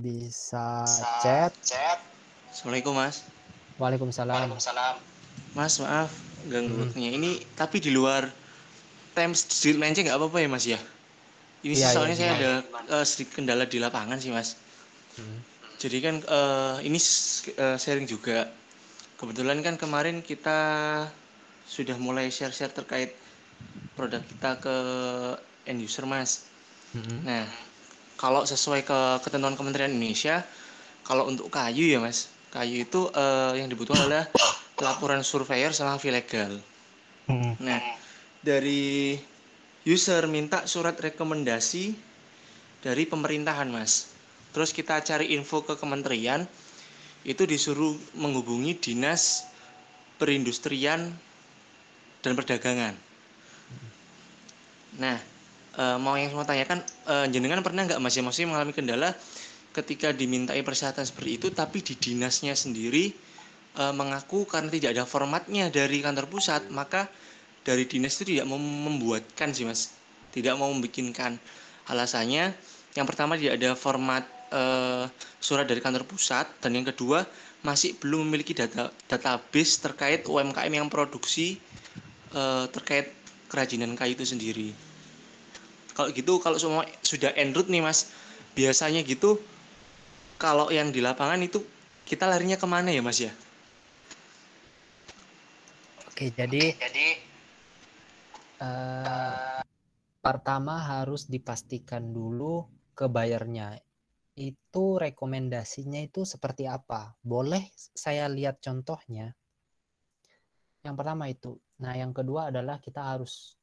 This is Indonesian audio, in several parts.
Bisa chat. Assalamualaikum Mas. Waalaikumsalam. Mas maaf Mm-mm. ganggunya ini tapi di luar time sedikit melenceng nggak apa-apa ya Mas ya? Ini Iya, sih iya, soalnya saya gimana? ada sedikit kendala di lapangan sih Mas. Mm. Jadi kan ini sharing juga. Kebetulan kan kemarin kita sudah mulai share-share terkait produk kita ke end user Mas. Mm-mm. Nah, kalau sesuai ke ketentuan Kementerian Indonesia, kalau untuk kayu ya Mas, kayu itu yang dibutuhkan adalah laporan surveyor sama fee legal. Mm-mm. Nah, dari user minta surat rekomendasi dari pemerintahan Mas. Terus kita cari info ke kementerian, itu disuruh menghubungi dinas perindustrian dan perdagangan. Nah, mau yang saya tanyakan, jenengan pernah nggak Mas ya maksudnya mengalami kendala ketika dimintai persyaratan seperti itu, tapi di dinasnya sendiri mengaku karena tidak ada formatnya dari kantor pusat, maka dari dinas itu tidak mau membuatkan sih Mas, tidak mau membikinkan. Alasannya, yang pertama tidak ada format surat dari kantor pusat, dan yang kedua masih belum memiliki database terkait UMKM yang produksi terkait kerajinan kayu itu sendiri. Kalau gitu, kalau semua sudah en route nih Mas, biasanya gitu kalau yang di lapangan itu kita larinya kemana ya Mas ya? Oke, jadi eh, pertama harus dipastikan dulu ke bayarnya. Itu rekomendasinya itu seperti apa? Boleh saya lihat contohnya? Yang pertama itu. Nah, yang kedua adalah kita harus,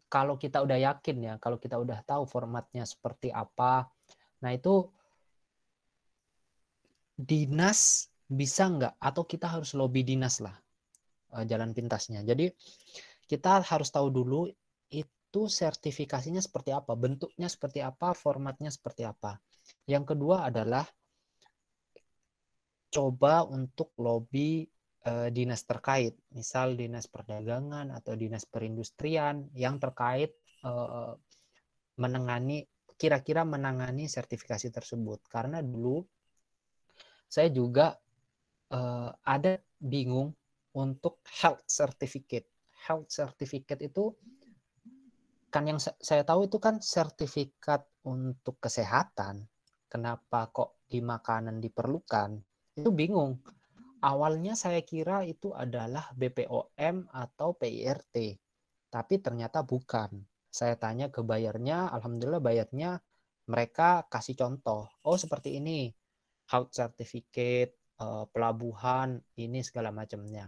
kalau kita udah yakin ya, kalau kita udah tahu formatnya seperti apa, nah itu dinas bisa nggak? Atau kita harus lobby dinas lah, jalan pintasnya. Jadi kita harus tahu dulu itu sertifikasinya seperti apa, bentuknya seperti apa, formatnya seperti apa. Yang kedua adalah coba untuk lobby dinas terkait, misal dinas perdagangan atau dinas perindustrian yang terkait eh, menangani, kira-kira menangani sertifikasi tersebut. Karena dulu saya juga ada bingung untuk health certificate. Health certificate itu kan yang saya tahu itu kan sertifikat untuk kesehatan. Kenapa kok di makanan diperlukan? Itu bingung. Awalnya saya kira itu adalah BPOM atau PIRT, tapi ternyata bukan. Saya tanya ke bayarnya, alhamdulillah bayarnya mereka kasih contoh. Oh, seperti ini. Health certificate, pelabuhan, ini segala macamnya.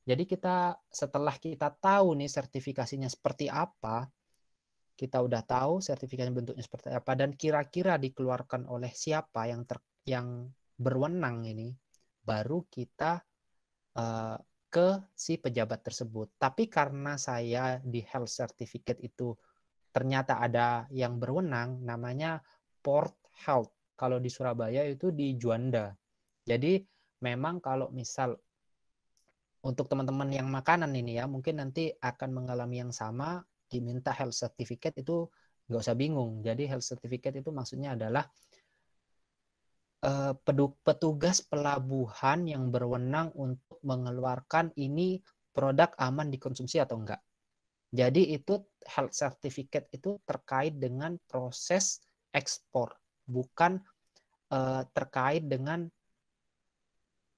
Jadi kita setelah kita tahu nih sertifikasinya seperti apa, kita udah tahu sertifikasi bentuknya seperti apa dan kira-kira dikeluarkan oleh siapa yang berwenang ini, baru kita uh, ke si pejabat tersebut. Tapi karena saya di health certificate itu ternyata ada yang berwenang, namanya Port Health. Kalau di Surabaya itu di Juanda. Jadi memang kalau misal untuk teman-teman yang makanan ini ya, mungkin nanti akan mengalami yang sama, diminta health certificate itu nggak usah bingung. Jadi health certificate itu maksudnya adalah petugas pelabuhan yang berwenang untuk mengeluarkan ini produk aman dikonsumsi atau enggak. Jadi itu health certificate itu terkait dengan proses ekspor, bukan terkait dengan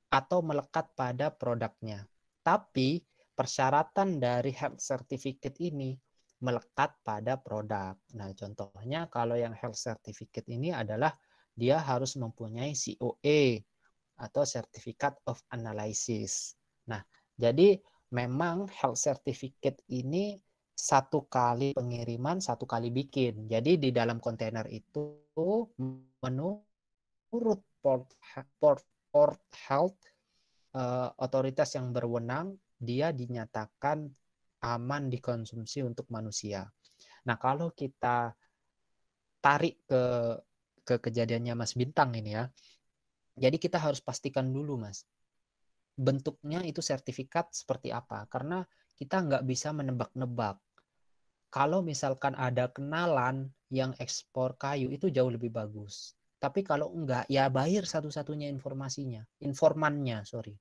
atau melekat pada produknya. Tapi persyaratan dari health certificate ini melekat pada produk. Nah, contohnya kalau yang health certificate ini adalah dia harus mempunyai COA atau Certificate of Analysis. Nah, jadi memang health certificate ini satu kali pengiriman, satu kali bikin. Jadi di dalam kontainer itu menurut Port Health, otoritas yang berwenang, dia dinyatakan aman dikonsumsi untuk manusia. Nah, kalau kita tarik ke kejadiannya Mas Bintang ini ya, jadi kita harus pastikan dulu Mas, bentuknya itu sertifikat seperti apa, karena kita nggak bisa menebak-nebak. Kalau misalkan ada kenalan yang ekspor kayu itu jauh lebih bagus. Tapi kalau enggak, ya buyer satu-satunya informannya, sorry.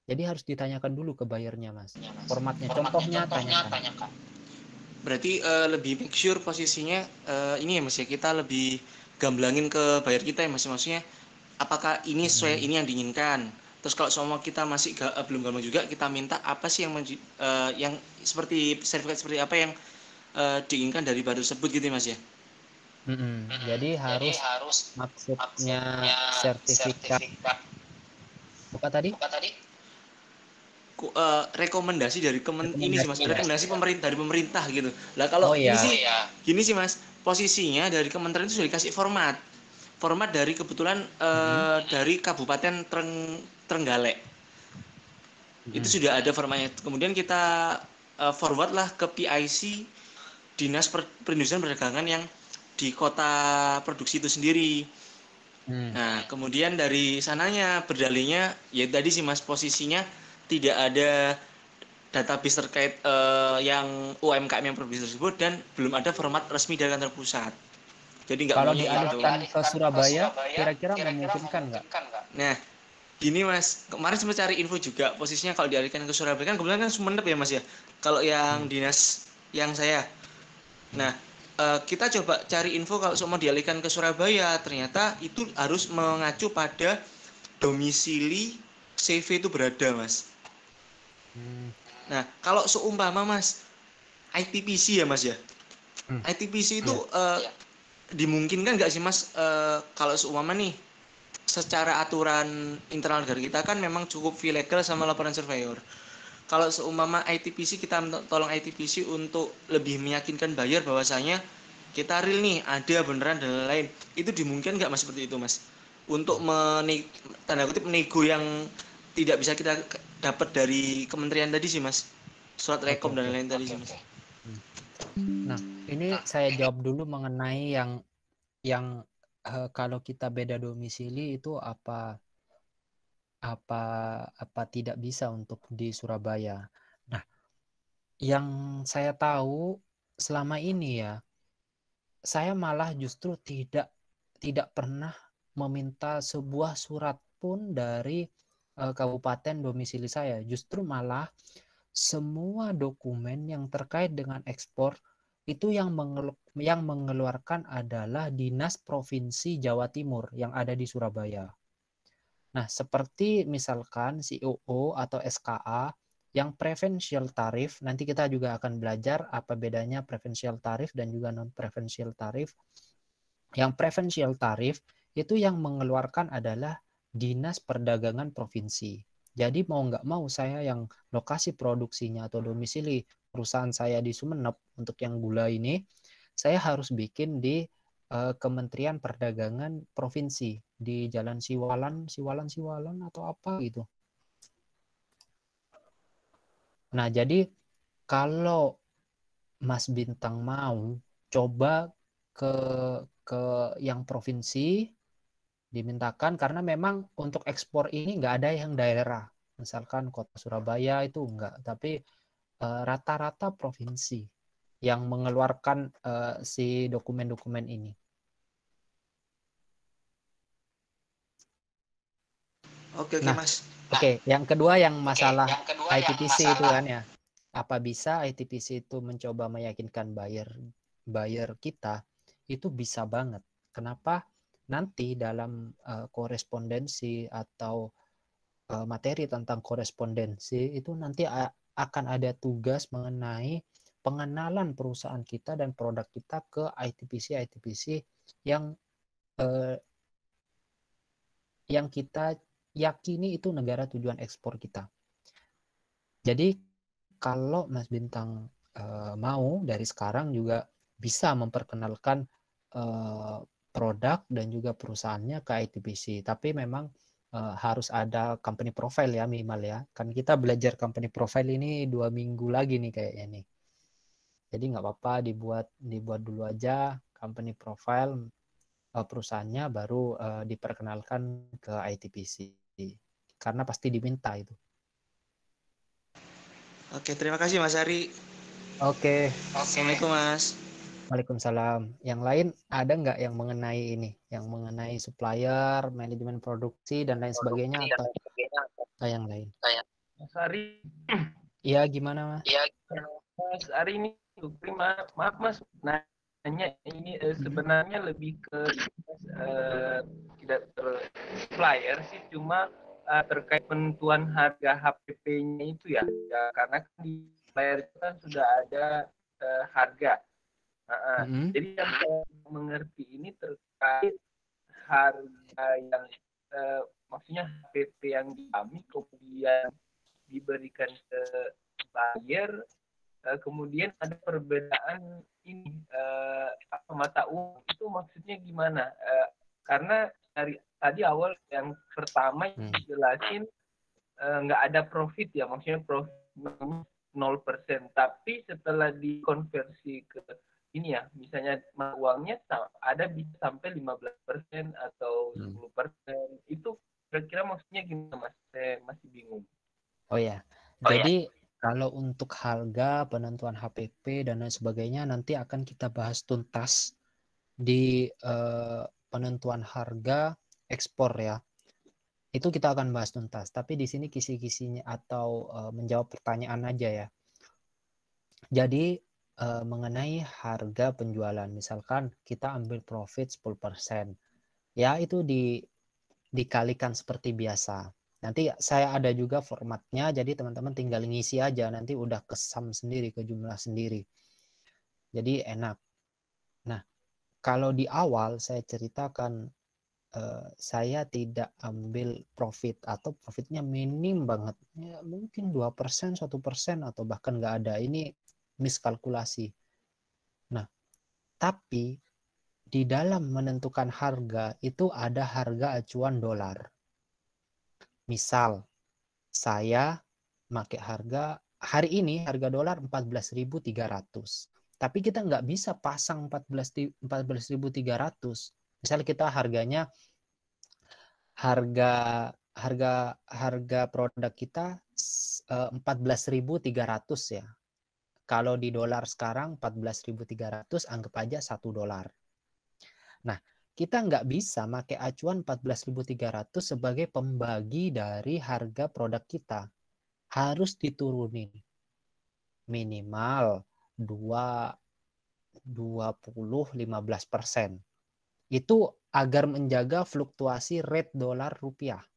Jadi harus ditanyakan dulu ke buyernya, Mas. Formatnya, contohnya tanyakan. Berarti lebih make sure posisinya ini ya Mas ya, kita lebih gamblangin ke buyer kita ya Mas. Maksudnya apakah ini sesuai ini yang diinginkan. Terus kalau semua kita masih belum gampang juga, kita minta apa sih yang seperti sertifikat seperti apa yang diinginkan dari baru tersebut gitu Mas ya. Jadi harus maksudnya sertifikat apa tadi? Rekomendasi dari ini sih Mas, Rekomendasi ya. rekomendasi dari pemerintah gitu. Lah kalau ini sih gini sih Mas, posisinya dari kementerian itu sudah dikasih format dari kebetulan dari Kabupaten Trenggalek. Itu sudah ada formatnya. Kemudian kita forward lah ke PIC Dinas Perindustrian Perdagangan yang di kota produksi itu sendiri. Nah, kemudian dari sananya berdalihnya ya tadi sih Mas, posisinya tidak ada database terkait yang UMKM yang produksi tersebut dan belum ada format resmi dari kantor pusat. Jadi nggak Kalau maunya itu. dialihkan ke Surabaya, kira-kira memungkinkan nggak? Nah, gini Mas, kemarin sempat cari info juga posisinya kalau dialihkan ke Surabaya kan kebetulan kan Sumeneb ya Mas ya. Kalau yang dinas yang saya. Nah, kita coba cari info kalau mau dialihkan ke Surabaya, ternyata itu harus mengacu pada domisili CV itu berada Mas. Nah, kalau seumpama Mas ITPC ya Mas ya. ITPC itu dimungkinkan nggak sih Mas kalau seumpama nih secara aturan internal negara kita kan memang cukup fee legal sama laporan surveyor. Kalau seumpama ITPC kita tolong ITPC untuk lebih meyakinkan buyer bahwasanya kita real nih ada beneran dan lain-lain. Itu dimungkinkan nggak Mas seperti itu Mas? Untuk tanda kutip nego yang tidak bisa kita dapat dari kementerian tadi sih Mas. Surat rekom dan lain-lain tadi sih Mas. Nah, ini saya jawab dulu mengenai yang kalau kita beda domisili itu apa tidak bisa untuk di Surabaya. Nah, yang saya tahu selama ini ya, saya malah justru tidak pernah meminta sebuah surat pun dari kabupaten domisili saya. Justru malah semua dokumen yang terkait dengan ekspor itu yang mengeluarkan adalah Dinas Provinsi Jawa Timur yang ada di Surabaya. Nah, seperti misalkan COO atau SKA yang preferential tarif, nanti kita juga akan belajar apa bedanya preferential tarif dan juga non-preferential tarif. Yang preferential tarif itu yang mengeluarkan adalah Dinas Perdagangan Provinsi. Jadi mau nggak mau saya yang lokasi produksinya atau domisili perusahaan saya di Sumeneb untuk yang gula ini, saya harus bikin di Kementerian Perdagangan Provinsi di Jalan Siwalan atau apa gitu. Nah, jadi kalau Mas Bintang mau coba ke yang provinsi dimintakan karena memang untuk ekspor ini nggak ada yang daerah. Misalkan kota Surabaya itu enggak, tapi rata-rata provinsi yang mengeluarkan si dokumen-dokumen ini. Oke, Nah, Mas. Oke, yang kedua yang masalah ITPC itu kan ya. Apa bisa ITPC itu mencoba meyakinkan buyer kita? Itu bisa banget. Kenapa? Nanti dalam korespondensi atau materi tentang korespondensi itu nanti akan ada tugas mengenai pengenalan perusahaan kita dan produk kita ke ITPC yang kita yakini itu negara tujuan ekspor kita. Jadi kalau Mas Bintang mau dari sekarang juga bisa memperkenalkan produk dan juga perusahaannya ke ITPC. Tapi memang harus ada company profile ya minimal ya. Kan kita belajar company profile ini 2 minggu lagi nih kayaknya nih. Jadi nggak apa-apa dibuat dulu aja company profile perusahaannya baru diperkenalkan ke ITPC. Karena pasti diminta itu. Oke, terima kasih Mas Ari. Oke. Assalamualaikum Mas. Waalaikumsalam. Yang lain ada nggak yang mengenai ini, yang mengenai supplier, manajemen produksi dan lain sebagainya atau yang lain? Mas Ari, Iya, gimana Mas? Mas Ari ini, maaf Mas, nanya ini sebenarnya lebih ke tidak supplier sih, cuma terkait penentuan harga HPP-nya itu ya, karena kan di supplier itu kan sudah ada harga. Jadi yang saya mengerti ini terkait harga yang maksudnya HPP yang kami kemudian diberikan ke buyer, kemudian ada perbedaan ini mata uang itu maksudnya gimana? Karena dari tadi awal yang pertama jelasin nggak ada profit ya, maksudnya profit 0%, tapi setelah dikonversi ke ini ya, misalnya uangnya ada bisa sampai 15% atau 10%. Itu kira-kira maksudnya gimana Mas? Saya masih bingung. Oh ya, jadi kalau untuk harga, penentuan HPP dan lain sebagainya nanti akan kita bahas tuntas di penentuan harga ekspor ya. Itu kita akan bahas tuntas. Tapi di sini kisi-kisinya atau menjawab pertanyaan aja ya. Jadi mengenai harga penjualan, misalkan kita ambil profit 10%, ya itu dikalikan seperti biasa. Nanti saya ada juga formatnya, jadi teman-teman tinggal ngisi aja, nanti udah ke sum sendiri, ke jumlah sendiri. Jadi enak. Nah, kalau di awal saya ceritakan saya tidak ambil profit atau profitnya minim banget, ya, mungkin 2%, 1% atau bahkan nggak ada. Ini miskalkulasi. Nah, tapi di dalam menentukan harga itu ada harga acuan dolar. Misal saya pakai harga hari ini, harga dolar 14.300. Tapi kita nggak bisa pasang 14.300. Misal kita harganya harga produk kita 14.300 ya. Kalau di dolar sekarang 14.300, anggap aja $1. Nah, kita nggak bisa pakai acuan 14.300 sebagai pembagi dari harga produk kita. Harus diturunin minimal 20-15%. Itu agar menjaga fluktuasi rate dolar rupiah.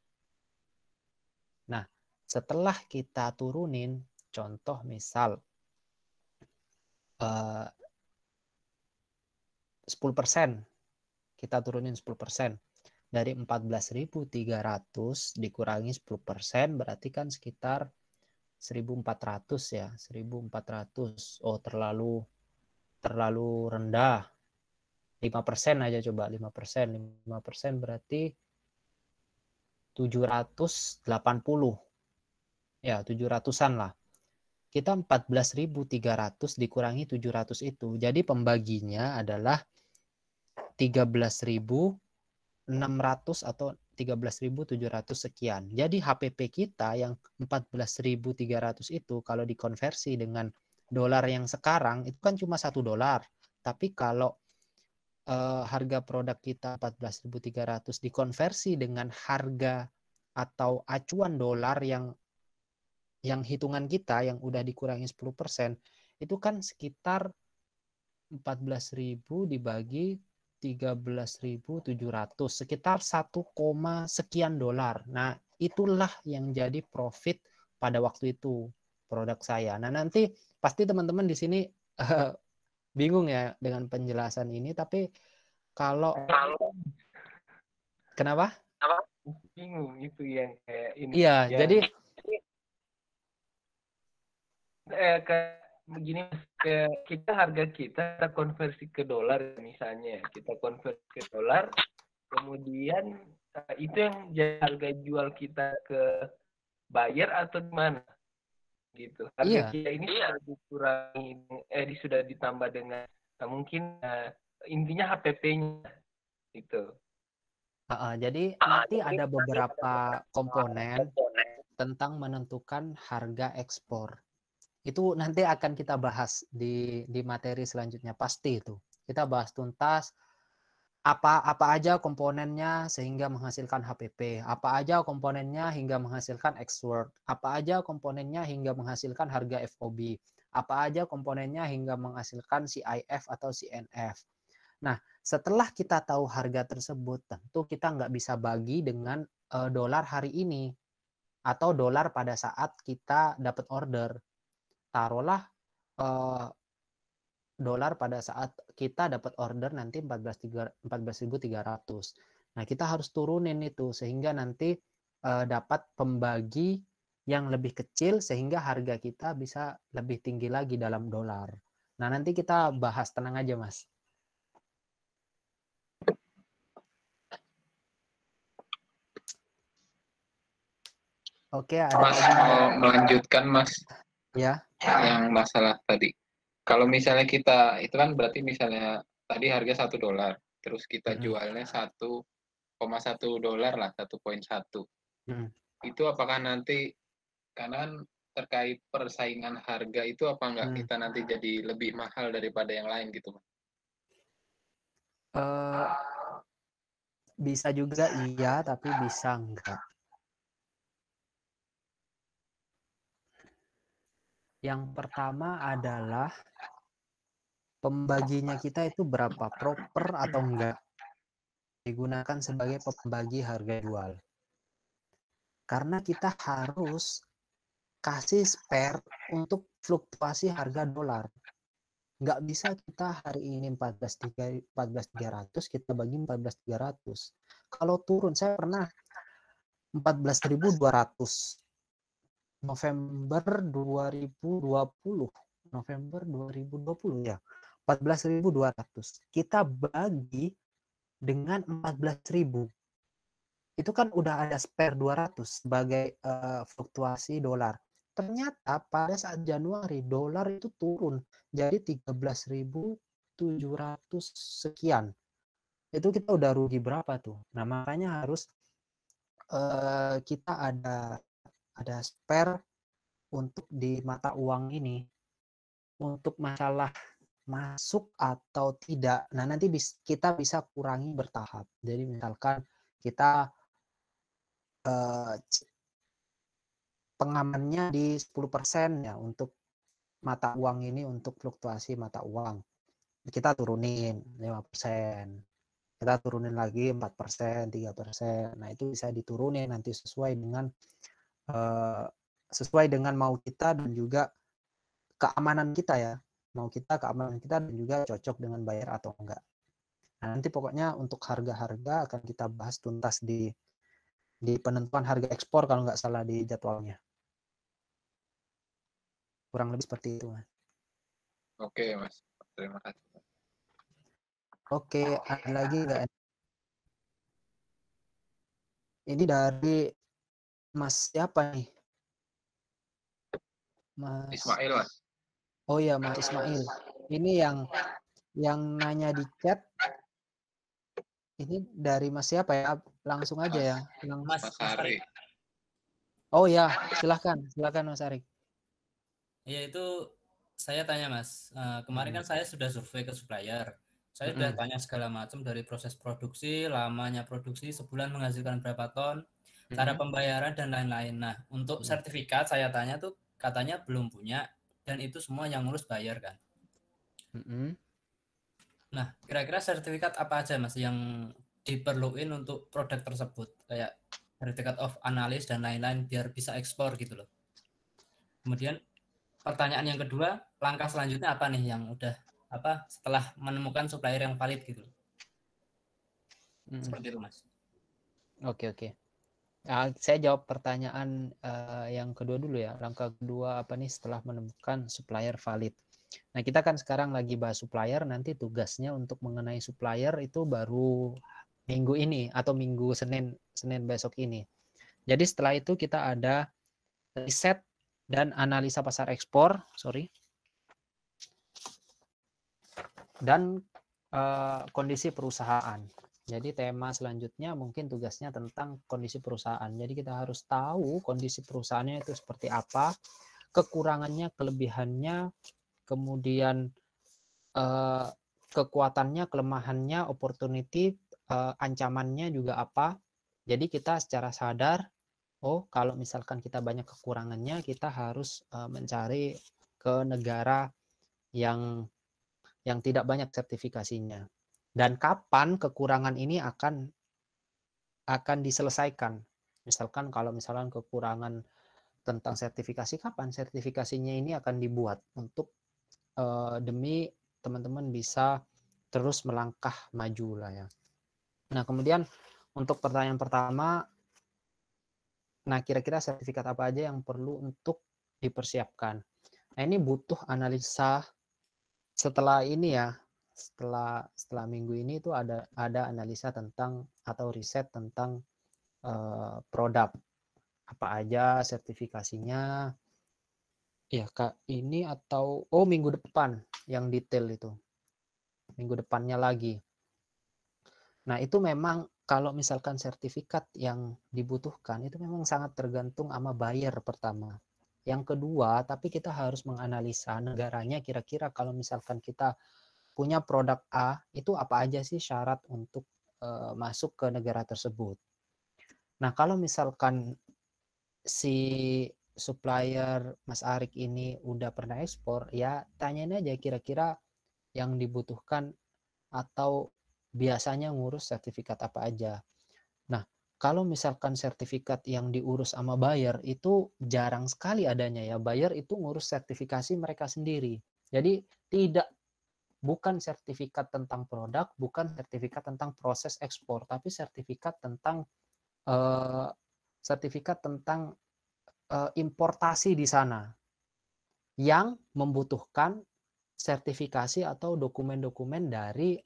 Nah, setelah kita turunin, contoh misal 10%, kita turunin 10%. Dari 14.300 dikurangi 10%, berarti kan sekitar 1.400 ya, 1.400. Oh, terlalu rendah. 5% aja coba, 5%. 5% berarti 780. Ya, 700-an lah. Kita 14.300 dikurangi 700 itu. Jadi pembaginya adalah 13.600 atau 13.700 sekian. Jadi HPP kita yang 14.300 itu kalau dikonversi dengan dolar yang sekarang itu kan cuma $1. Tapi kalau harga produk kita 14.300 dikonversi dengan harga atau acuan dolar yang hitungan kita yang udah dikurangi 10%, itu kan sekitar 14.000 dibagi 13.700, sekitar 1, sekian dolar. Nah, itulah yang jadi profit pada waktu itu produk saya. Nah, nanti pasti teman-teman di sini bingung ya dengan penjelasan ini, tapi kalau kenapa? Bingung itu yang kayak ini. Iya, yang, jadi begini kita harga kita konversi ke dolar misalnya, kita konversi ke dolar, kemudian itu yang jadi harga jual kita ke buyer atau gimana gitu. Harga kita ini sudah dikurangi, sudah ditambah dengan mungkin intinya HPP-nya gitu. Jadi nanti ada beberapa komponen tentang menentukan harga ekspor. Itu nanti akan kita bahas di materi selanjutnya, pasti itu. Kita bahas tuntas apa aja komponennya sehingga menghasilkan HPP, apa aja komponennya hingga menghasilkan X-word, apa aja komponennya hingga menghasilkan harga FOB, apa aja komponennya hingga menghasilkan CIF atau CNF. Nah, setelah kita tahu harga tersebut, tentu kita nggak bisa bagi dengan dolar hari ini atau dolar pada saat kita dapat order. Taruhlah dolar pada saat kita dapat order nanti 14.300. Nah, kita harus turunin itu sehingga nanti dapat pembagi yang lebih kecil sehingga harga kita bisa lebih tinggi lagi dalam dolar. Nah, nanti kita bahas, tenang aja, Mas. Oke, ada Mas lagi mau melanjutkan, Mas, ya? yang masalah tadi. Kalau misalnya kita, itu kan berarti misalnya tadi harga $1, terus kita jualnya 1,1 dolar lah, 1,1. Itu apakah nanti, karena kan terkait persaingan harga itu apa enggak kita nanti jadi lebih mahal daripada yang lain gitu, Mas? Bisa juga iya, tapi bisa enggak. Yang pertama adalah pembaginya kita itu berapa, proper atau enggak digunakan sebagai pembagi harga jual. Karena kita harus kasih spare untuk fluktuasi harga dolar. Nggak bisa kita hari ini 14.300 kita bagi 14.300. Kalau turun, saya pernah 14.200 November 2020 ya, 14.200 kita bagi dengan 14.000. Itu kan udah ada spare 200 sebagai fluktuasi dolar. Ternyata pada saat Januari dolar itu turun jadi 13.700 sekian. Itu kita udah rugi berapa tuh? Nah, makanya harus kita ada spare untuk di mata uang ini untuk masalah masuk atau tidak. Nah, nanti kita bisa kurangi bertahap. Jadi misalkan kita pengamannya di 10% ya untuk mata uang ini, untuk fluktuasi mata uang. Kita turunin 5%. Kita turunin lagi 4%, 3%. Nah, itu bisa diturunin nanti sesuai dengan mau kita dan juga keamanan kita ya. Mau kita, keamanan kita, dan juga cocok dengan bayar atau enggak. Nah, nanti pokoknya untuk harga-harga akan kita bahas tuntas di penentuan harga ekspor kalau nggak salah di jadwalnya. Kurang lebih seperti itu, Mas. Oke, Mas. Terima kasih. Oke, ada lagi nggak? Ini dari Mas siapa nih? Mas Ismail, Mas. Oh ya, Mas Ismail. Ini yang nanya di chat. Ini dari Mas siapa ya? Langsung aja ya. Mas Arik. Oh ya, silakan Mas Arik. Ya, itu saya tanya, Mas. Kemarin kan saya sudah survei ke supplier. Saya sudah tanya segala macam dari proses produksi, lamanya produksi, sebulan menghasilkan berapa ton, cara pembayaran dan lain-lain. Nah, untuk sertifikat saya tanya tuh katanya belum punya dan itu semua yang ngurus bayar kan. Nah, kira-kira sertifikat apa aja, Mas, yang diperluin untuk produk tersebut, kayak certificate of analysis dan lain-lain biar bisa ekspor gitu loh. Kemudian pertanyaan yang kedua, langkah selanjutnya apa nih yang udah setelah menemukan supplier yang valid gitu. Seperti itu, Mas. Oke. Nah, saya jawab pertanyaan yang kedua dulu ya. Langkah kedua apa nih setelah menemukan supplier valid? Nah, kita kan sekarang lagi bahas supplier, nanti tugasnya untuk mengenai supplier itu baru minggu ini atau minggu Senin besok ini. Jadi setelah itu kita ada riset dan analisa pasar ekspor, dan kondisi perusahaan. Jadi tema selanjutnya mungkin tugasnya tentang kondisi perusahaan. Jadi kita harus tahu kondisi perusahaannya itu seperti apa, kekurangannya, kelebihannya, kemudian kekuatannya, kelemahannya, opportunity, ancamannya juga apa. Jadi kita secara sadar, oh kalau misalkan kita banyak kekurangannya, kita harus mencari ke negara yang tidak banyak sertifikasinya. Dan kapan kekurangan ini akan diselesaikan. Misalkan kalau misalkan kekurangan tentang sertifikasi, kapan sertifikasinya ini akan dibuat untuk demi teman-teman bisa terus melangkah maju lah ya. Nah, kemudian untuk pertanyaan pertama, nah kira-kira sertifikat apa aja yang perlu untuk dipersiapkan? Nah, ini butuh analisa setelah ini ya, setelah minggu ini itu ada analisa tentang atau riset tentang produk apa aja sertifikasinya ya Kak, ini atau minggu depan yang detail itu, minggu depannya lagi. Nah, itu memang kalau misalkan sertifikat yang dibutuhkan itu memang sangat tergantung sama buyer pertama. Yang kedua, tapi kita harus menganalisa negaranya, kira-kira kalau misalkan kita punya produk A, itu apa aja sih syarat untuk masuk ke negara tersebut. Nah, kalau misalkan si supplier Mas Arik ini udah pernah ekspor, ya tanyain aja kira-kira yang dibutuhkan atau biasanya ngurus sertifikat apa aja. Nah, kalau misalkan sertifikat yang diurus sama buyer itu jarang sekali adanya ya. Buyer itu ngurus sertifikasi mereka sendiri. Jadi bukan sertifikat tentang produk, bukan sertifikat tentang proses ekspor, tapi sertifikat tentang importasi di sana yang membutuhkan sertifikasi atau dokumen-dokumen dari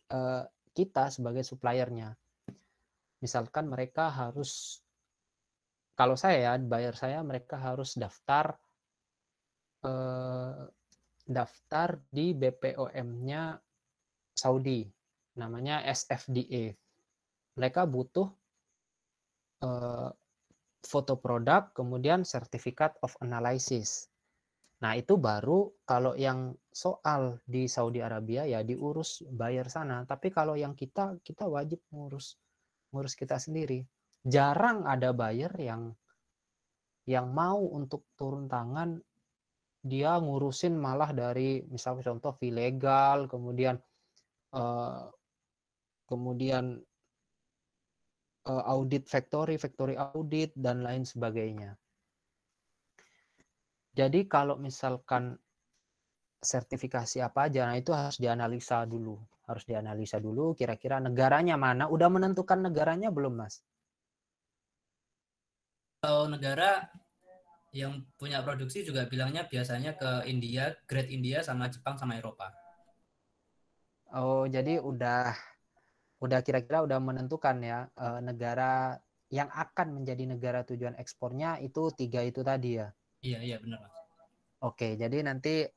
kita sebagai suppliernya. Misalkan mereka harus, kalau saya ya, buyer saya, mereka harus daftar di BPOM-nya Saudi, namanya SFDA. Mereka butuh foto produk, kemudian Certificate of Analysis. Nah, itu baru kalau yang soal di Saudi Arabia ya diurus buyer sana. Tapi kalau yang kita wajib ngurus kita sendiri. Jarang ada buyer yang mau untuk turun tangan, dia ngurusin malah dari misalnya contoh fee legal, kemudian audit factory audit dan lain sebagainya. Jadi kalau misalkan sertifikasi apa aja, nah itu harus dianalisa dulu. Kira-kira negaranya mana? Udah menentukan negaranya belum, Mas? Kalau negara yang punya produksi juga bilangnya biasanya ke India, Great India, sama Jepang sama Eropa. Oh, jadi udah kira-kira udah menentukan ya negara yang akan menjadi negara tujuan ekspornya itu 3 itu tadi ya. Iya benar, Mas. Oke, jadi nanti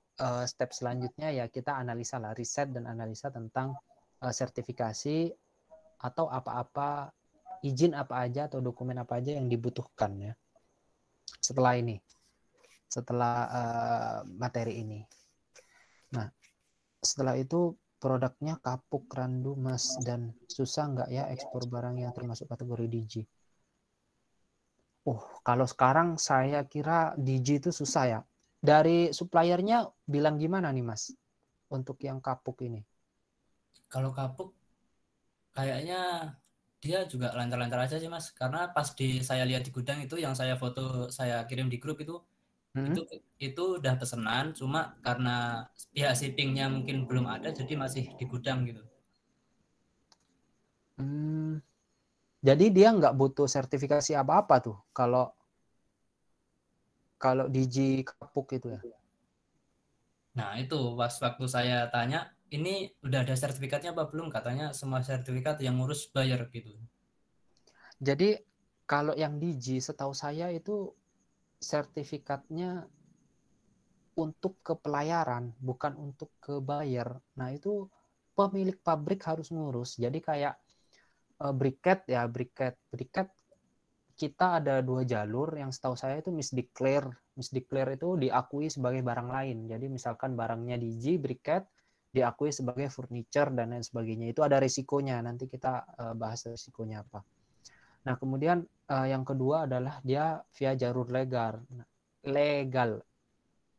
step selanjutnya ya kita analisa lah, riset dan analisa tentang sertifikasi atau apa-apa, izin apa aja atau dokumen apa aja yang dibutuhkan ya. Setelah materi ini. Nah, setelah itu produknya kapuk, randu, Mas, dan susah nggak ya ekspor barang yang termasuk kategori DG? Kalau sekarang saya kira DG itu susah ya. Dari suppliernya bilang gimana nih, Mas, untuk yang kapuk ini? Kalau kapuk kayaknya dia juga lancar-lancar aja sih, Mas. Karena pas saya lihat di gudang itu yang saya foto, saya kirim di grup itu udah pesanan, cuma karena pihak shippingnya mungkin belum ada, jadi masih di gudang gitu. Jadi dia nggak butuh sertifikasi apa-apa tuh kalau DG kapuk itu ya? Nah itu waktu saya tanya, ini udah ada sertifikatnya apa belum? Katanya semua sertifikat yang ngurus buyer gitu. Jadi kalau yang DG setahu saya itu sertifikatnya untuk ke pelayaran, bukan untuk ke buyer. Nah, itu pemilik pabrik harus ngurus. Jadi kayak briket kita ada 2 jalur yang setahu saya itu misdeclare. Misdeclare itu diakui sebagai barang lain. Jadi misalkan barangnya DG, briquette, diakui sebagai furniture dan lain sebagainya. Itu ada risikonya. Nanti kita bahas risikonya apa. Nah, kemudian yang kedua adalah dia via jalur legal.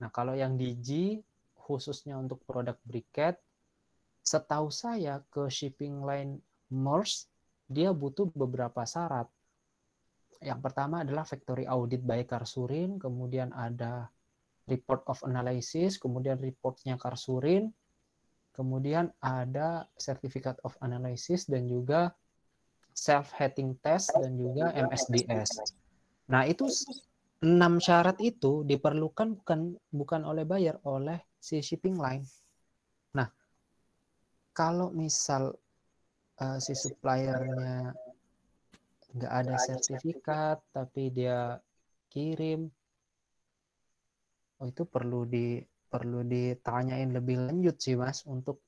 Nah, kalau yang DG khususnya untuk produk briquette, setahu saya ke shipping line Maersk dia butuh beberapa syarat. Yang pertama adalah factory audit by Karsurin, kemudian ada report of analysis, kemudian reportnya Karsurin, kemudian ada certificate of analysis dan juga self-heating test dan juga MSDS. Nah, itu 6 syarat itu diperlukan bukan oleh buyer, oleh si shipping line. Nah, kalau misal si suppliernya nggak ada sertifikat tapi dia kirim, itu perlu ditanyain lebih lanjut sih Mas untuk.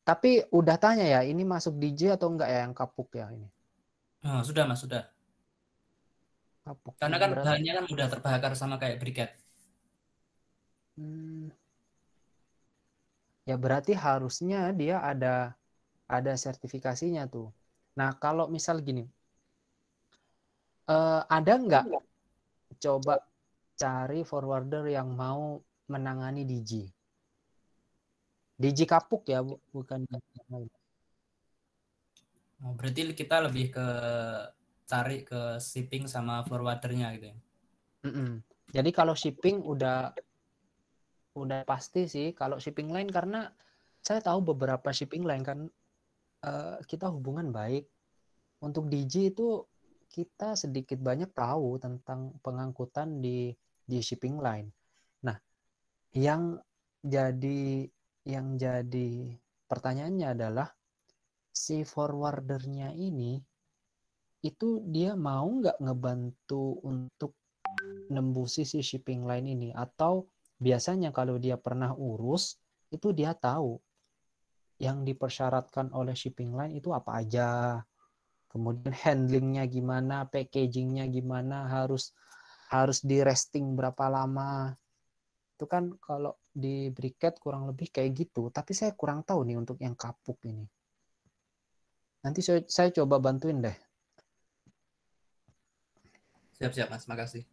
Tapi udah tanya ya, ini masuk DJ atau enggak ya yang kapuk ya ini? Oh, sudah Mas, sudah. Kapuk. Karena kan berarti, bahannya kan mudah terbakar sama kayak briquette. Ya berarti harusnya dia ada sertifikasinya tuh. Nah, kalau misal gini, ada nggak coba cari forwarder yang mau menangani DG? DG kapuk ya, bukan yang lain. Oh, berarti kita lebih ke cari ke shipping sama forwardernya gitu ya. Jadi kalau shipping udah pasti sih. Kalau shipping line, karena saya tahu beberapa shipping line kan kita hubungan baik. Untuk DG itu kita sedikit banyak tahu tentang pengangkutan di shipping line. Nah, yang jadi pertanyaannya adalah si forwardernya ini itu dia mau nggak ngebantu untuk nembusi si shipping line ini, atau biasanya kalau dia pernah urus itu dia tahu yang dipersyaratkan oleh shipping line itu apa aja, kemudian handlingnya gimana, packagingnya gimana, harus di resting berapa lama. Itu kan kalau di briquette kurang lebih kayak gitu, tapi saya kurang tahu nih untuk yang kapuk ini. Nanti saya coba bantuin deh. Siap-siap Mas, makasih.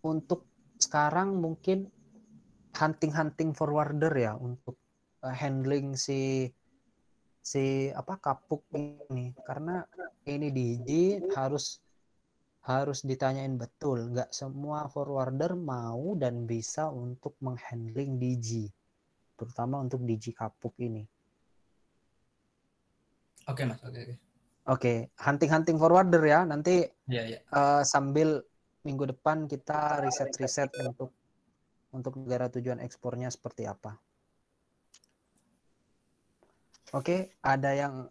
Untuk sekarang mungkin hunting forwarder ya untuk handling si kapuk ini, karena ini DG harus ditanyain betul. Nggak semua forwarder mau dan bisa untuk menghandling DG, terutama untuk DG kapuk ini. Oke Mas, oke. Oke, hunting forwarder ya. Nanti Iya. sambil minggu depan kita riset untuk negara tujuan ekspornya seperti apa. Oke, ada yang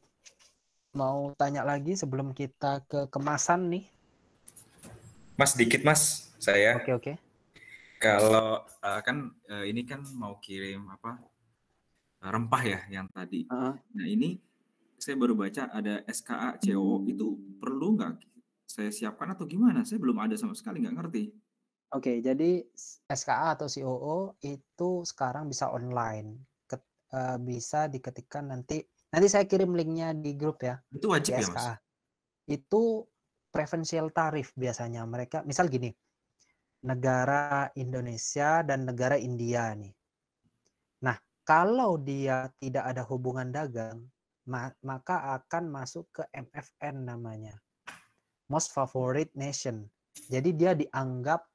mau tanya lagi sebelum kita ke kemasan nih? Mas, dikit Mas, saya. Oke. Kalau ini kan mau kirim rempah ya yang tadi. Nah, ini saya baru baca ada SKA COO, itu perlu nggak saya siapkan atau gimana? Saya belum ada sama sekali, nggak ngerti. Oke, jadi SKA atau COO itu sekarang bisa online. Bisa diketikkan nanti saya kirim linknya di grup ya. Itu wajib ya, SKA. Mas? Itu preferential tarif biasanya. Mereka misal gini, negara Indonesia dan negara India nih. Nah, kalau dia tidak ada hubungan dagang, maka akan masuk ke MFN namanya, Most Favorite Nation. Jadi dia dianggap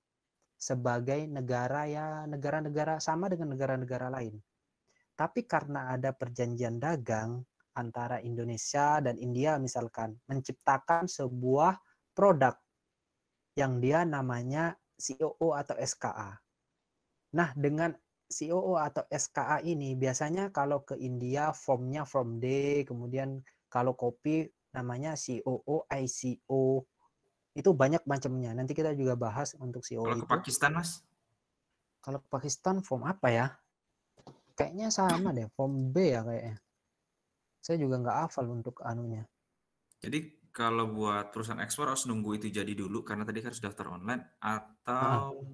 sebagai negara-negara sama dengan negara-negara lain. Tapi karena ada perjanjian dagang antara Indonesia dan India misalkan, menciptakan sebuah produk yang dia namanya COO atau SKA. Nah, dengan COO atau SKA ini biasanya kalau ke India formnya Form D, kemudian kalau kopi namanya COO, ICO. Itu banyak macamnya. Nanti kita juga bahas untuk COO kalau itu. Kalau ke Pakistan, Mas? Kalau ke Pakistan form apa ya? Kayaknya sama deh, form B ya kayaknya. Saya juga nggak hafal untuk anunya. Jadi kalau buat perusahaan ekspor harus nunggu itu jadi dulu karena tadi kan harus daftar online, Ah, atau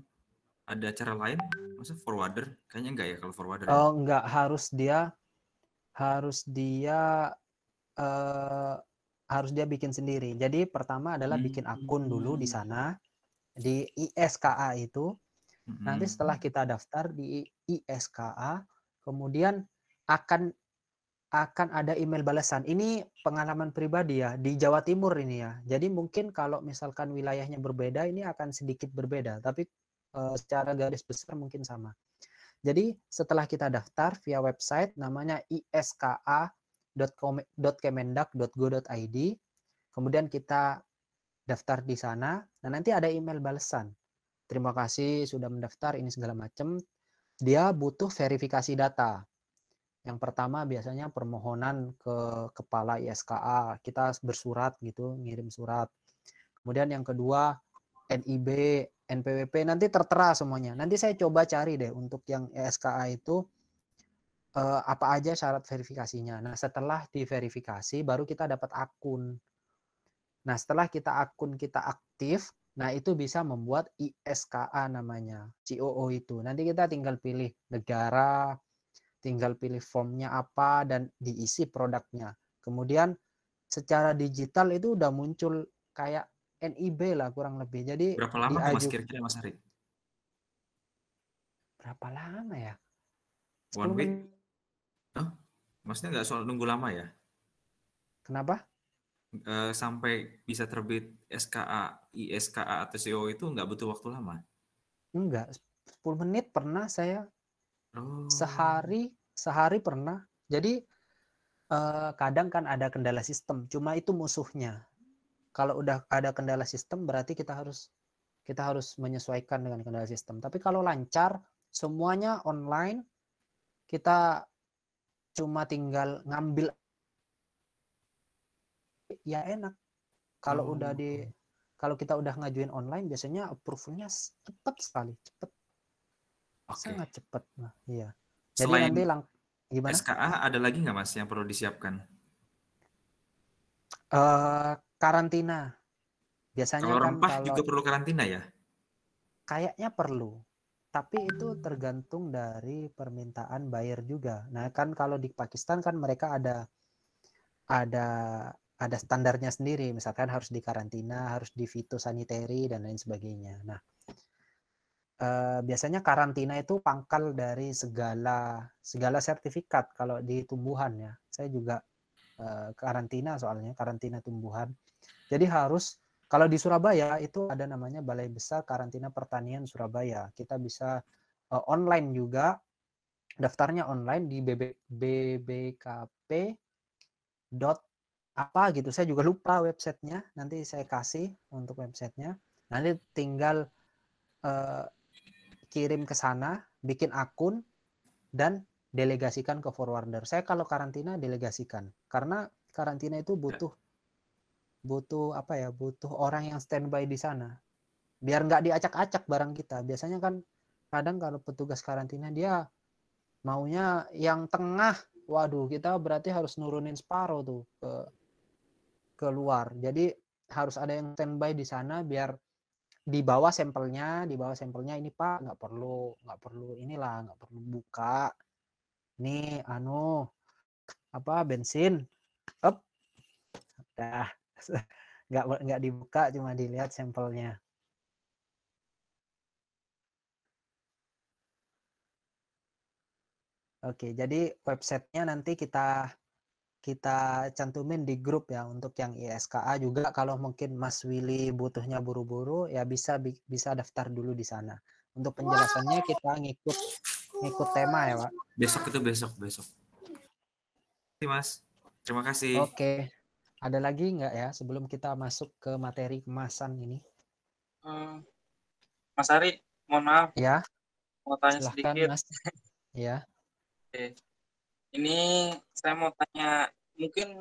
ada cara lain? Maksudnya forwarder? Kayaknya enggak ya kalau forwarder ya. oh enggak, harus dia bikin sendiri. Jadi pertama adalah bikin akun dulu di sana di ISKA itu. Nanti setelah kita daftar di ISKA, kemudian akan ada email balasan. Ini pengalaman pribadi ya, di Jawa Timur ini ya. Jadi mungkin kalau misalkan wilayahnya berbeda, ini akan sedikit berbeda. Tapi secara garis besar mungkin sama. Jadi setelah kita daftar via website namanya iska.kemendak.go.id, kemudian kita daftar di sana. Nah, nanti ada email balasan. Terima kasih sudah mendaftar, ini segala macam. Dia butuh verifikasi data. Yang pertama biasanya permohonan ke kepala ISKA, kita bersurat gitu, ngirim surat. Kemudian yang kedua NIB, NPWP, nanti tertera semuanya. Nanti saya coba cari deh untuk yang ISKA itu apa aja syarat verifikasinya. Nah, setelah diverifikasi baru kita dapat akun. Nah, setelah kita aktif, nah itu bisa membuat ISKA namanya, COO itu. Nanti kita tinggal pilih negara, tinggal pilih formnya apa, dan diisi produknya. Kemudian secara digital itu udah muncul kayak NIB lah kurang lebih. Jadi berapa lama tuh Mas kira-kira Mas Ari? Berapa lama ya? 1 week? Oh, maksudnya nggak soal nunggu lama ya? Kenapa? Sampai bisa terbit SKA, ISKA atau CO itu nggak butuh waktu lama? Enggak, 10 menit pernah saya. Oh. Sehari pernah. Jadi kadang kan ada kendala sistem, cuma itu musuhnya. Kalau udah ada kendala sistem berarti kita harus menyesuaikan dengan kendala sistem. Tapi kalau lancar, semuanya online, kita cuma tinggal ngambil, ya enak. Kalau kita udah ngajuin online, biasanya approval-nya cepat sekali, cepat. Sangat cepat. Nah, iya. Jadi Selain nanti gimana? SKA ada lagi nggak Mas yang perlu disiapkan? Karantina. Biasanya kalau kan rempah juga perlu karantina ya? Kayaknya perlu. Tapi itu tergantung dari permintaan buyer juga. Nah, kan kalau di Pakistan kan mereka ada standarnya sendiri. Misalkan harus dikarantina, harus di fitosanitary dan lain sebagainya. Nah, biasanya karantina itu pangkal dari segala sertifikat kalau di tumbuhan ya. Saya juga karantina soalnya, karantina tumbuhan. Jadi harus, kalau di Surabaya itu ada namanya Balai Besar Karantina Pertanian Surabaya. Kita bisa online juga, daftarnya online di bbkp. apa gitu. Saya juga lupa websitenya. Nanti saya kasih untuk websitenya. Nanti tinggal kirim ke sana, bikin akun, dan delegasikan ke forwarder. Saya kalau karantina delegasikan, karena karantina itu butuh orang yang standby di sana, biar nggak diacak-acak barang kita. Biasanya kan kadang kalau petugas karantina dia maunya yang tengah, waduh kita berarti harus nurunin separuh tuh ke luar. Jadi harus ada yang standby di sana biar dibawa sampelnya ini Pak, nggak perlu inilah, nggak perlu buka nih bensin dah nggak dibuka, cuma dilihat sampelnya. Oke, jadi websitenya nanti kita cantumin di grup ya untuk yang ISKA juga. Kalau mungkin Mas Willy butuhnya buru-buru ya bisa daftar dulu di sana. Untuk penjelasannya kita ngikut tema ya Pak. Besok. Mas, terima kasih. Oke, ada lagi nggak ya sebelum kita masuk ke materi kemasan ini? Mas Ari, mohon maaf. Ya. Mau tanya silahkan, sedikit. Mas. Ya. Oke. Ini saya mau tanya, mungkin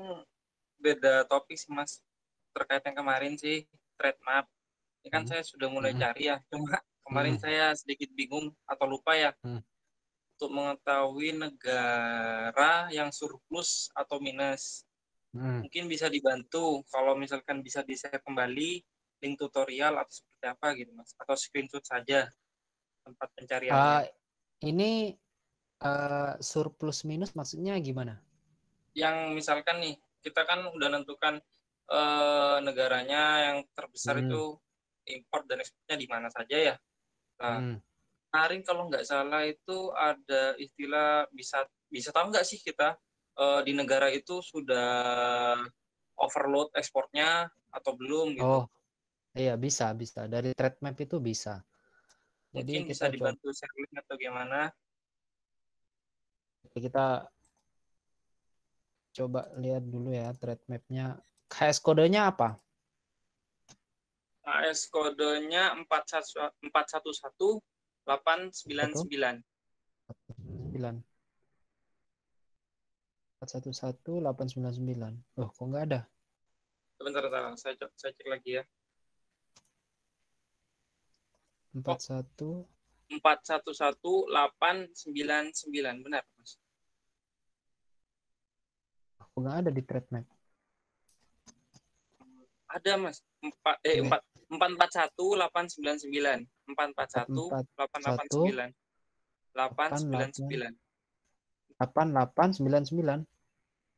beda topik sih Mas, terkait yang kemarin sih, trade map. Ini kan saya sudah mulai cari ya, cuma kemarin saya sedikit bingung atau lupa ya untuk mengetahui negara yang surplus atau minus. Mungkin bisa dibantu kalau misalkan bisa di-share kembali link tutorial atau seperti apa gitu Mas, atau screenshot saja tempat pencariannya. Ini surplus minus maksudnya gimana? Yang misalkan nih, kita kan udah nentukan negaranya yang terbesar itu import dan ekspornya di mana saja ya. Nah, kemarin kalau nggak salah itu ada istilah bisa tahu nggak sih kita di negara itu sudah overload ekspornya atau belum gitu. Oh, iya bisa. Dari trade map itu bisa. Jadi Mungkin bisa dibantu share link atau gimana. Kita coba lihat dulu ya trade map-nya. HS kodenya apa? HS kodenya 411899. 411-899. Oh, kok nggak ada? Sebentar, saya cek lagi ya. 411899, benar Mas? Kok nggak ada di trade map? Ada Mas. 441899. 441899. 899. 8899.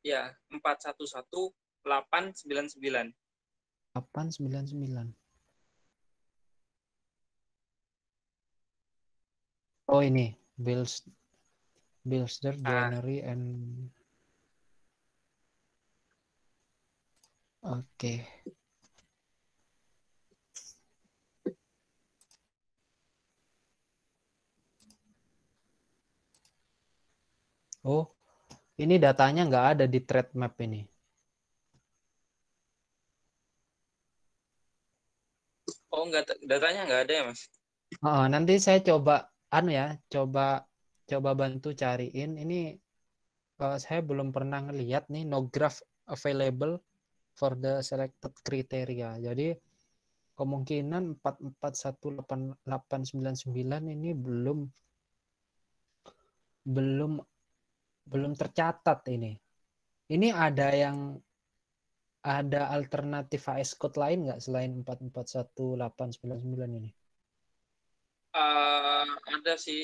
Ya, 411899. 899. Oh ini Bills January and Oke. Oh, ini datanya nggak ada di trade map ini. Oh, datanya nggak ada ya Mas? Nanti saya coba coba bantu cariin. Ini saya belum pernah ngelihat nih no graph available for the selected criteria. Jadi kemungkinan 441899 ini belum tercatat ini. Ini ada alternatif HS code lain nggak selain 441899 ini? Ada sih,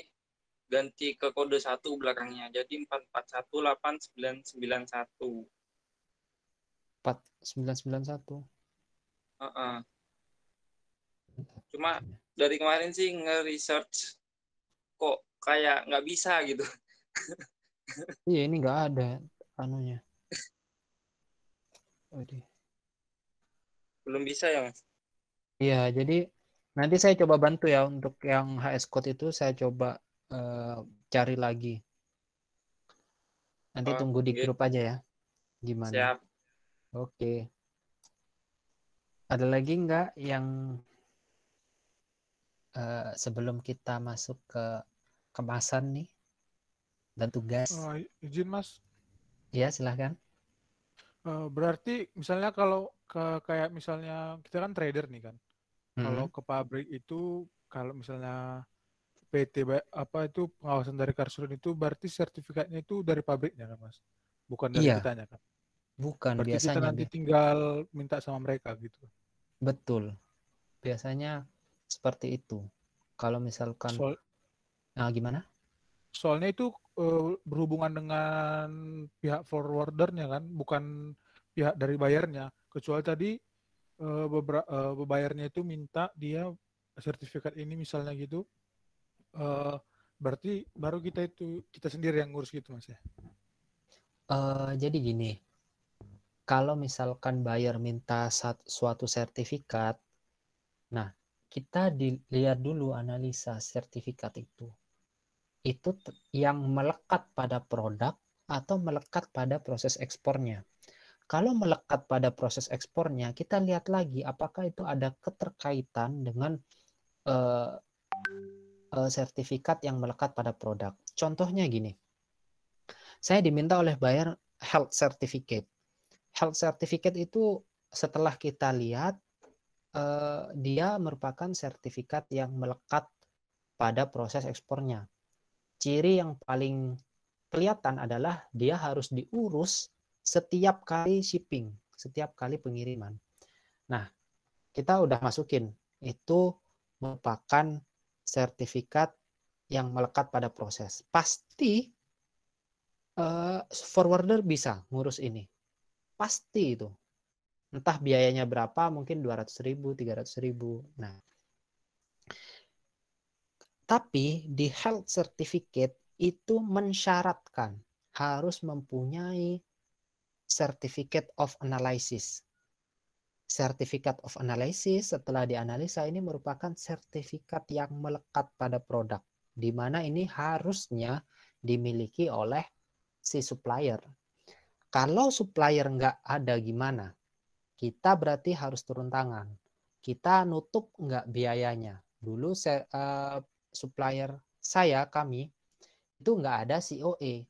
ganti ke kode 1 belakangnya. Jadi 44189991. 4991. Cuma dari kemarin sih nge-research kok kayak nggak bisa gitu. Iya, ini nggak ada anunya. Belum bisa ya Mas? Iya, jadi nanti saya coba bantu ya untuk yang HS code itu saya coba cari lagi. Nanti tunggu di grup aja ya. Gimana? Siap. Oke. Ada lagi nggak yang sebelum kita masuk ke kemasan nih dan tugas? Izin Mas. Ya, silahkan. Berarti misalnya kalau kayak misalnya kita kan trader nih kan. Kalau ke pabrik itu kalau misalnya PT apa itu pengawasan dari Karsuran itu berarti sertifikatnya itu dari pabriknya kan Mas. Bukan dari kitanya kan. Bukan, berarti biasanya kita nanti tinggal minta sama mereka gitu. Betul. Biasanya seperti itu. Kalau misalkan gimana? Soalnya itu berhubungan dengan pihak forwardernya kan, bukan pihak dari bayarnya. Kecuali tadi bayarnya itu minta dia sertifikat ini misalnya gitu. Berarti baru kita sendiri yang ngurus gitu Mas ya. Jadi gini. Kalau misalkan buyer minta suatu sertifikat, nah kita dilihat dulu analisa sertifikat itu yang melekat pada produk atau melekat pada proses ekspornya. Kalau melekat pada proses ekspornya, kita lihat lagi apakah itu ada keterkaitan dengan sertifikat yang melekat pada produk. Contohnya gini, saya diminta oleh buyer health certificate. Health certificate itu setelah kita lihat dia merupakan sertifikat yang melekat pada proses ekspornya. Ciri yang paling kelihatan adalah dia harus diurus setiap kali shipping, setiap kali pengiriman. Nah, kita udah masukin, itu merupakan sertifikat yang melekat pada proses. Pasti forwarder bisa ngurus ini. Pasti itu. Entah biayanya berapa, mungkin 200.000, 300.000. Nah, tapi di health certificate itu mensyaratkan harus mempunyai certificate of analysis. Certificate of analysis setelah dianalisa ini merupakan sertifikat yang melekat pada produk, di mana ini harusnya dimiliki oleh si supplier. Kalau supplier nggak ada gimana? Kita berarti harus turun tangan. Kita nutup nggak biayanya. Dulu supplier kami itu nggak ada COA,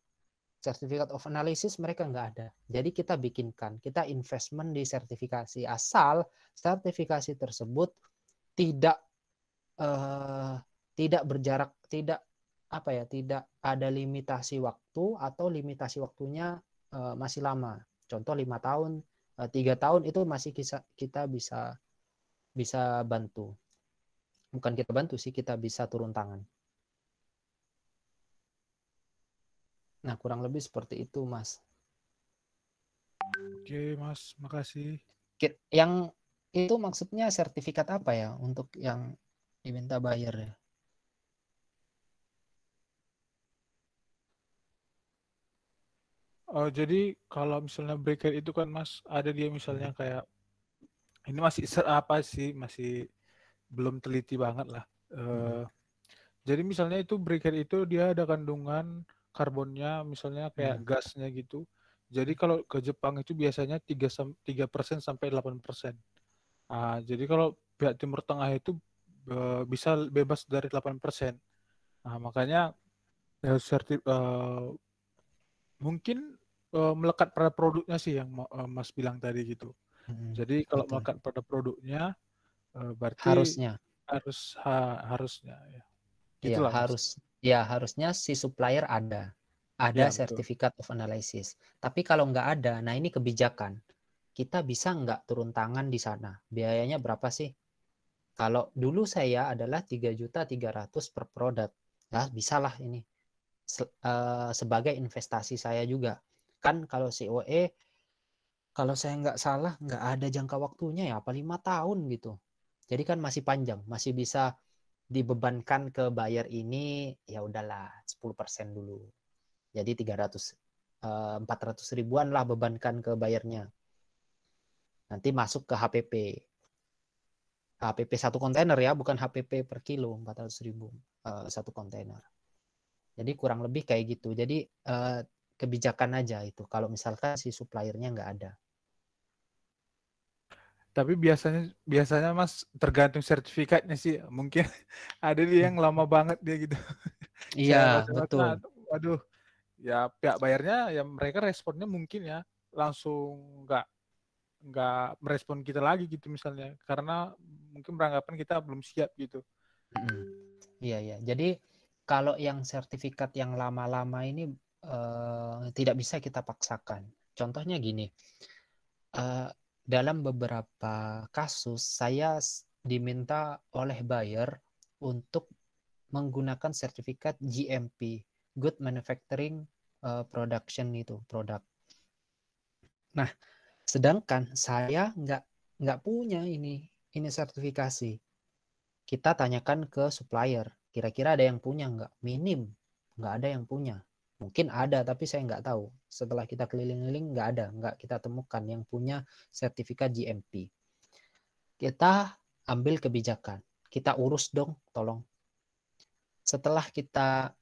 Certificate of Analysis, mereka nggak ada. Jadi kita bikinkan, kita investment di sertifikasi, asal sertifikasi tersebut tidak berjarak, tidak ada limitasi waktu atau limitasi waktunya masih lama. Contoh 5 tahun, 3 tahun itu masih kita bisa bantu. Bukan kita bantu sih, kita bisa turun tangan. Nah, kurang lebih seperti itu, Mas. Oke, Mas. Makasih. Yang itu maksudnya sertifikat apa ya untuk yang diminta buyer ya? Jadi kalau misalnya breaker itu kan, Mas, ada dia misalnya kayak, ini masih apa sih, masih belum teliti banget lah. Jadi misalnya itu breaker itu dia ada kandungan karbonnya misalnya kayak gasnya gitu. Jadi kalau ke Jepang itu biasanya 3% sampai 8%. Jadi kalau pihak Timur Tengah itu bisa bebas dari 8%. Nah, makanya mungkin melekat pada produknya sih yang Mas bilang tadi gitu. Jadi kalau melekat pada produknya berarti harusnya ya. Iya, harusnya si supplier ada sertifikat of analysis. Tapi kalau nggak ada, nah ini kebijakan. Kita bisa nggak turun tangan di sana? Biayanya berapa sih? Kalau dulu saya adalah 3.300.000 per produk. Ya, bisalah ini. Sebagai investasi saya juga. Kan kalau COE, kalau saya nggak salah, nggak ada jangka waktunya ya, apa 5 tahun gitu. Jadi kan masih panjang, masih bisa dibebankan ke buyer ini, ya udahlah 10% dulu. Jadi 400 ribuan lah bebankan ke bayarnya. Nanti masuk ke HPP. HPP satu kontainer ya, bukan HPP per kilo, 400.000 satu kontainer. Jadi kurang lebih kayak gitu. Jadi kebijakan aja itu kalau misalkan si suppliernya nggak ada. Tapi biasanya Mas tergantung sertifikatnya sih. Mungkin ada dia yang lama banget dia gitu. Iya, betul. Waduh, ya pihak bayarnya ya mereka responnya mungkin ya langsung nggak merespon kita lagi gitu misalnya, karena mungkin beranggapan kita belum siap gitu. Iya. Jadi kalau yang sertifikat yang lama-lama ini tidak bisa kita paksakan. Contohnya gini, dalam beberapa kasus saya diminta oleh buyer untuk menggunakan sertifikat GMP, Good Manufacturing Production itu produk. Nah, sedangkan saya nggak punya ini sertifikasi. Kita tanyakan ke supplier, kira-kira ada yang punya nggak? Minim, nggak ada yang punya. Mungkin ada, tapi saya nggak tahu. Setelah kita keliling-keliling, nggak kita temukan yang punya sertifikat GMP. Kita ambil kebijakan, kita urus dong, tolong. Setelah kita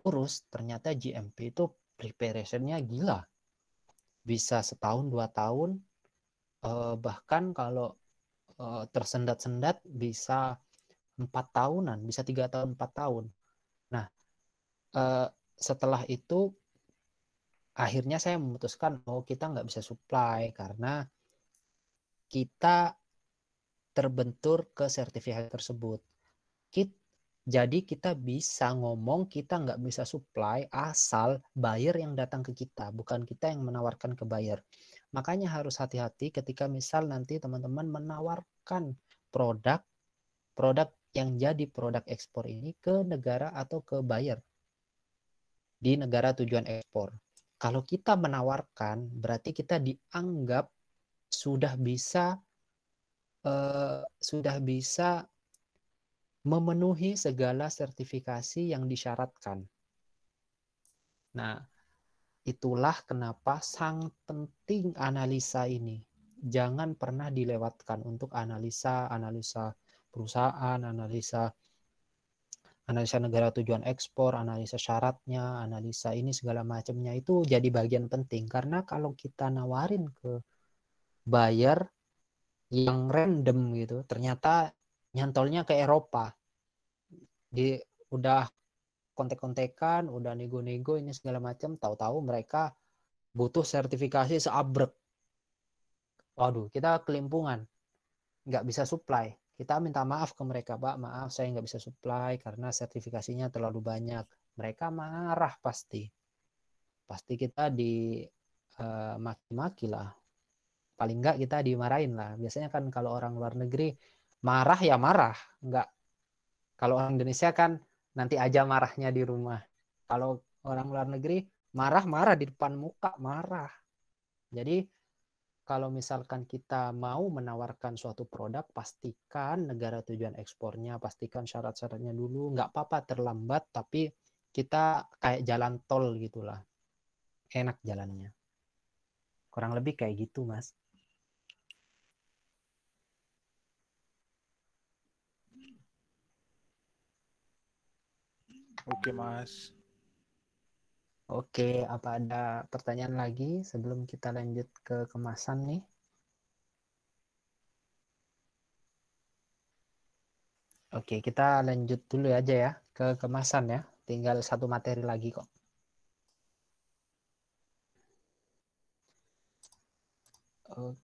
urus, ternyata GMP itu preparation-nya gila. Bisa setahun, 2 tahun, bahkan kalau tersendat-sendat bisa 4 tahunan, bisa 3 tahun, 4 tahun. Nah, setelah itu akhirnya saya memutuskan kita nggak bisa supply karena kita terbentur ke sertifikat tersebut. Jadi kita bisa ngomong kita nggak bisa supply asal buyer yang datang ke kita, bukan kita yang menawarkan ke buyer. Makanya harus hati-hati ketika misal nanti teman-teman menawarkan produk yang jadi produk ekspor ini ke negara atau ke buyer di negara tujuan ekspor. Kalau kita menawarkan, berarti kita dianggap sudah bisa memenuhi segala sertifikasi yang disyaratkan. Nah, itulah kenapa sangat penting analisa ini. Jangan pernah dilewatkan untuk analisa perusahaan, analisa negara tujuan ekspor, analisa syaratnya, analisa ini segala macamnya, itu jadi bagian penting. Karena kalau kita nawarin ke buyer yang random gitu, ternyata nyantolnya ke Eropa, udah kontek-kontekan, udah nego-nego ini segala macam, tahu-tahu mereka butuh sertifikasi seabrek. Waduh, kita kelimpungan, nggak bisa supply. Kita minta maaf ke mereka, Pak, maaf saya nggak bisa supply karena sertifikasinya terlalu banyak. Mereka marah pasti. Pasti kita maki-maki lah. Paling nggak kita dimarahin lah. Biasanya kan kalau orang luar negeri marah ya marah. Nggak. Kalau orang Indonesia kan nanti aja marahnya di rumah. Kalau orang luar negeri marah-marah di depan muka, marah. Jadi kalau misalkan kita mau menawarkan suatu produk, pastikan negara tujuan ekspornya, pastikan syarat-syaratnya dulu. Nggak apa-apa terlambat, tapi kita kayak jalan tol gitulah. Enak jalannya. Kurang lebih kayak gitu, Mas. Oke, Mas. Oke, apa ada pertanyaan lagi sebelum kita lanjut ke kemasan nih? Oke, kita lanjut dulu aja ya ke kemasan ya. Tinggal satu materi lagi kok. Oke.